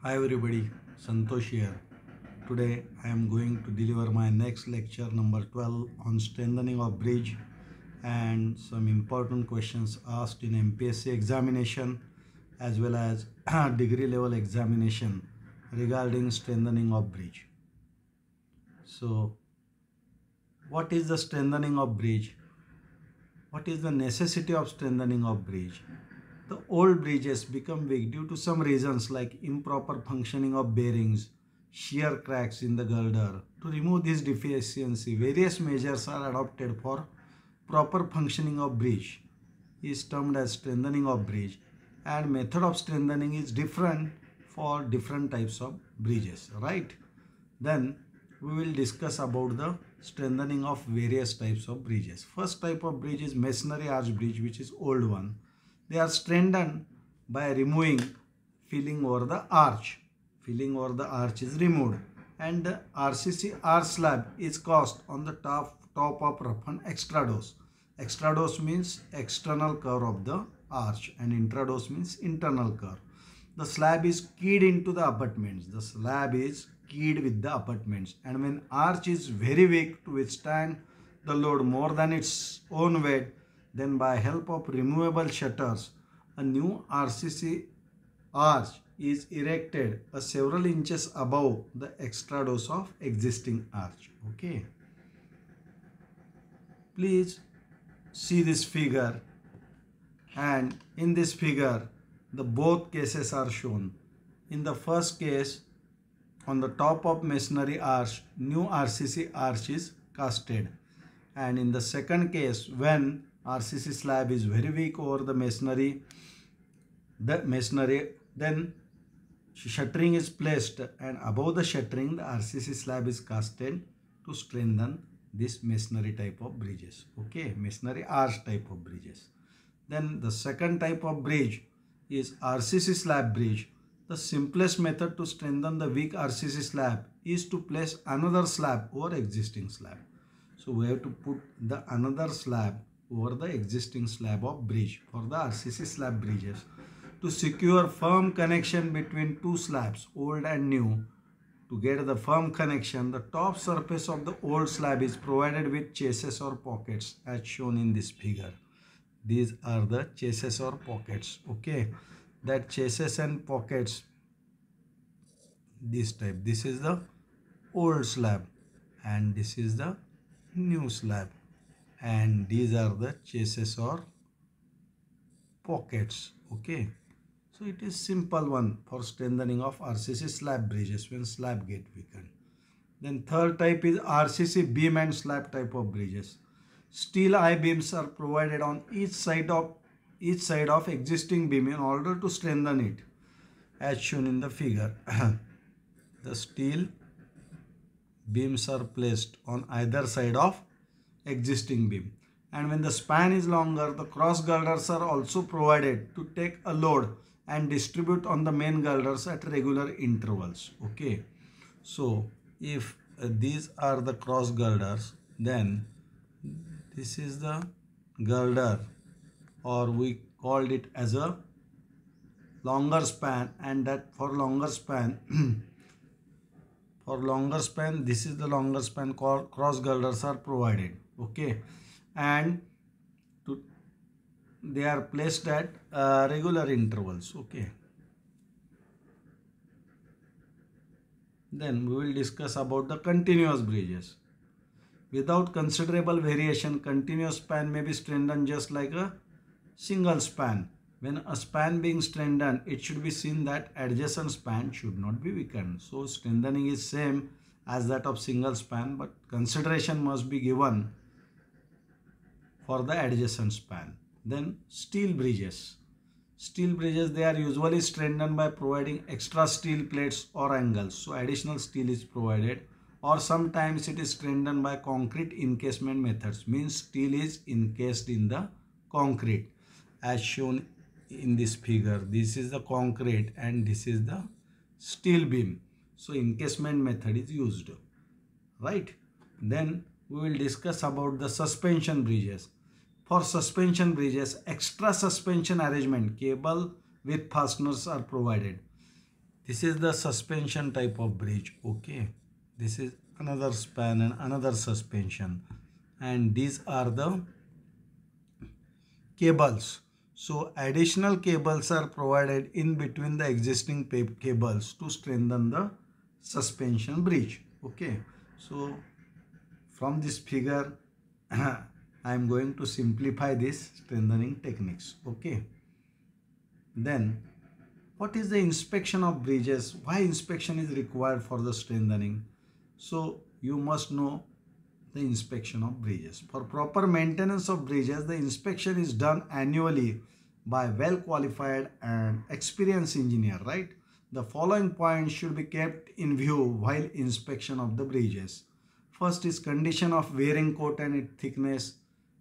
Hi everybody, Santosh here. Today I am going to deliver my next lecture number 12 on strengthening of bridge and some important questions asked in MPSC examination as well as degree level examination regarding strengthening of bridge. So, what is the strengthening of bridge? What is the necessity of strengthening of bridge? The old bridges become weak due to some reasons like improper functioning of bearings, shear cracks in the girder. To remove this deficiency, various measures are adopted for proper functioning of bridge. Is termed as strengthening of bridge, and method of strengthening is different for different types of bridges, right? Then we will discuss about the strengthening of various types of bridges. First type of bridge is masonry arch bridge, which is old one. They are strengthened by removing filling over the arch. Filling over the arch is removed and the RCC arch slab is cast on the top of roughened extrados. Extrados means external curve of the arch and intrados means internal curve. The slab is keyed into the abutments. The slab is keyed with the abutments, and when arch is very weak to withstand the load more than its own weight, then by help of removable shutters, a new RCC arch is erected several inches above the extrados of existing arch. Okay. Please see this figure, and in this figure the both cases are shown. In the first case, on the top of masonry arch, new RCC arch is casted, and in the second case, when RCC slab is very weak over the masonry, then shuttering is placed, and above the shuttering the RCC slab is casted to strengthen this masonry type of bridges. Okay, masonry arch type of bridges. Then the second type of bridge is RCC slab bridge. The simplest method to strengthen the weak RCC slab is to place another slab over existing slab. So we have to put the another slab over the existing slab of bridge for the RCC slab bridges. To secure firm connection between two slabs, old and new, to get the firm connection, the top surface of the old slab is provided with chases or pockets as shown in this figure. These are the chases or pockets. Okay, that chases and pockets, this type. This is the old slab and this is the new slab, and these are the chases or pockets. Okay, so it is simple one for strengthening of RCC slab bridges when slab get weakened. Then third type is RCC beam and slab type of bridges. Steel I-beams are provided on each side of existing beam in order to strengthen it, as shown in the figure. The steel beams are placed on either side of existing beam, and when the span is longer, the cross girders are also provided to take a load and distribute on the main girders at regular intervals. Okay, so if these are the cross girders, then this is the girder, or we called it as a longer span, and that for longer span this is the longer span cross girders are provided. Okay, and they are placed at regular intervals. Okay, then we will discuss about the continuous bridges. Without considerable variation, continuous span may be strengthened just like a single span. When a span being strengthened, it should be seen that adjacent span should not be weakened. So strengthening is same as that of single span, but consideration must be given for the adjacent span. Then steel bridges. Steel bridges, they are usually strengthened by providing extra steel plates or angles. So additional steel is provided, or sometimes it is strengthened by concrete encasement methods. Means steel is encased in the concrete as shown in this figure. This is the concrete and this is the steel beam. So encasement method is used, right? Then we will discuss about the suspension bridges. For suspension bridges, extra suspension arrangement, cable with fasteners are provided. This is the suspension type of bridge. Okay, this is another span and another suspension, and these are the cables. So additional cables are provided in between the existing cables to strengthen the suspension bridge. Okay, so from this figure I am going to simplify this strengthening techniques. Okay, then what is the inspection of bridges? Why inspection is required for the strengthening? So you must know the inspection of bridges. For proper maintenance of bridges, the inspection is done annually by well qualified and experienced engineer, right? The following points should be kept in view while inspection of the bridges. First is condition of wearing coat and its thickness,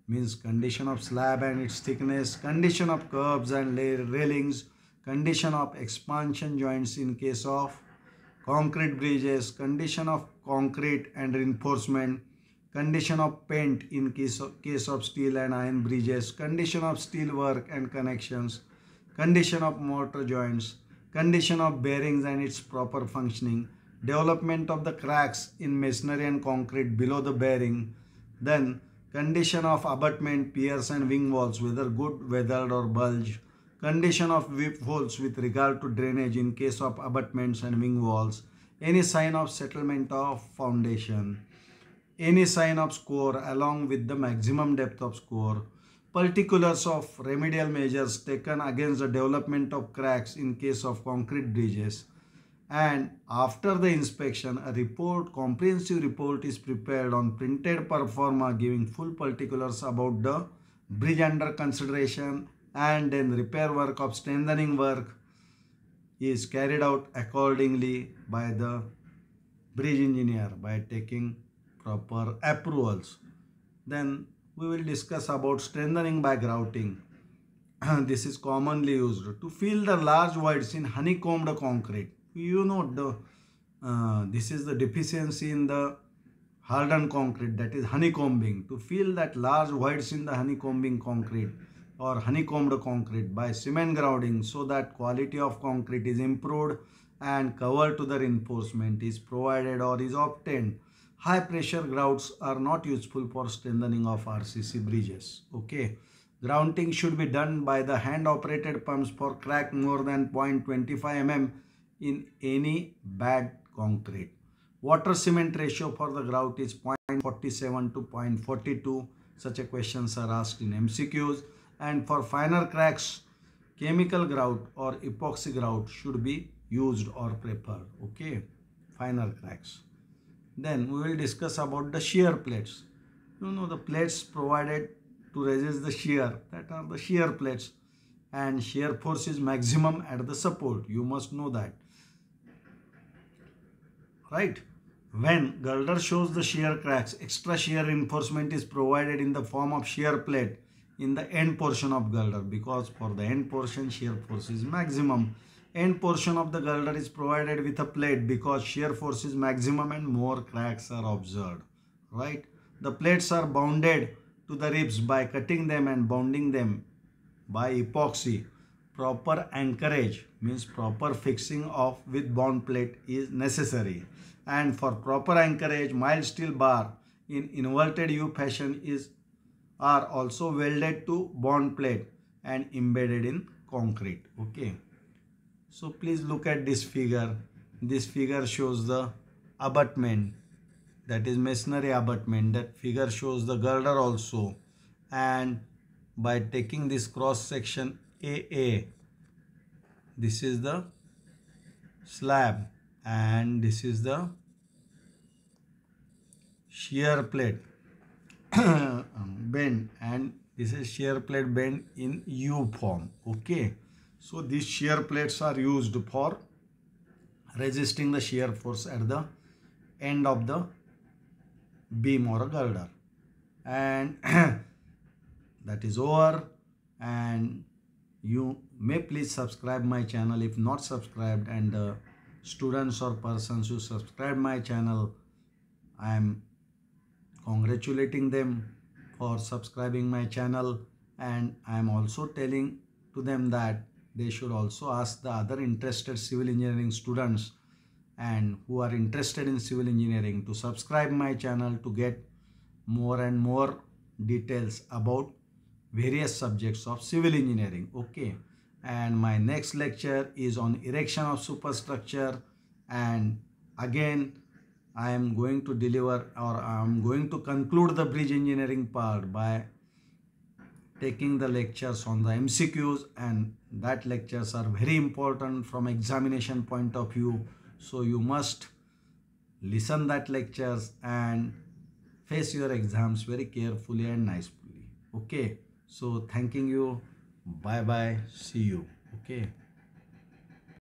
means condition of slab and its thickness, condition of curbs and railings, condition of expansion joints in case of concrete bridges, condition of concrete and reinforcement, condition of paint in case of steel and iron bridges, condition of steel work and connections, condition of mortar joints, condition of bearings and its proper functioning, development of the cracks in masonry and concrete below the bearing, then condition of abutment, piers and wing walls, whether good, weathered or bulge, condition of whip holes with regard to drainage in case of abutments and wing walls, any sign of settlement of foundation, any sign of score along with the maximum depth of score, particulars of remedial measures taken against the development of cracks in case of concrete bridges, and after the inspection a comprehensive report is prepared on printed pro forma giving full particulars about the bridge under consideration, and then repair work of strengthening work is carried out accordingly by the bridge engineer by taking proper approvals. Then we will discuss about strengthening by grouting. This is commonly used to fill the large voids in honeycombed concrete. You know this is the deficiency in the hardened concrete, that is honeycombing. To fill that large voids in the honeycombing concrete or honeycombed concrete by cement grouting, so that quality of concrete is improved and cover to the reinforcement is provided or is obtained. High pressure grouts are not useful for strengthening of RCC bridges. Okay, grouting should be done by the hand operated pumps for crack more than 0.25 mm in any bad concrete. Water cement ratio for the grout is 0.47 to 0.42. Such a questions are asked in MCQs. And for finer cracks, chemical grout or epoxy grout should be used or preferred. Okay, finer cracks. Then we will discuss about the shear plates. You know the plates provided to resist the shear, that are the shear plates, and shear force is maximum at the support. You must know that, right? When girder shows the shear cracks, extra shear reinforcement is provided in the form of shear plate in the end portion of girder, because for the end portion shear force is maximum. End portion of the girder is provided with a plate because shear force is maximum and more cracks are observed, right? The plates are bounded to the ribs by cutting them and bonding them by epoxy. Proper anchorage, means proper fixing of with bond plate is necessary, and for proper anchorage mild steel bar in inverted U fashion are also welded to bond plate and embedded in concrete. Okay, so please look at this figure. This figure shows the abutment, that is masonry abutment. That figure shows the girder also, and by taking this cross section AA, this is the slab and this is the shear plate bend, and this is shear plate bend in U form. Okay, so these shear plates are used for resisting the shear force at the end of the beam or a girder. And that is over, and you may please subscribe my channel if not subscribed, and students or persons who subscribe my channel, I am congratulating them for subscribing my channel, and I am also telling to them that they should also ask the other interested civil engineering students and who are interested in civil engineering to subscribe my channel to get more and more details about various subjects of civil engineering. Okay, and my next lecture is on erection of superstructure, and again I am going to deliver, or I am going to conclude the bridge engineering part by taking the lectures on the MCQs, and that lectures are very important from examination point of view. So you must listen that lectures and face your exams very carefully and nicely. Okay, so thanking you. Bye bye, see you. Okay.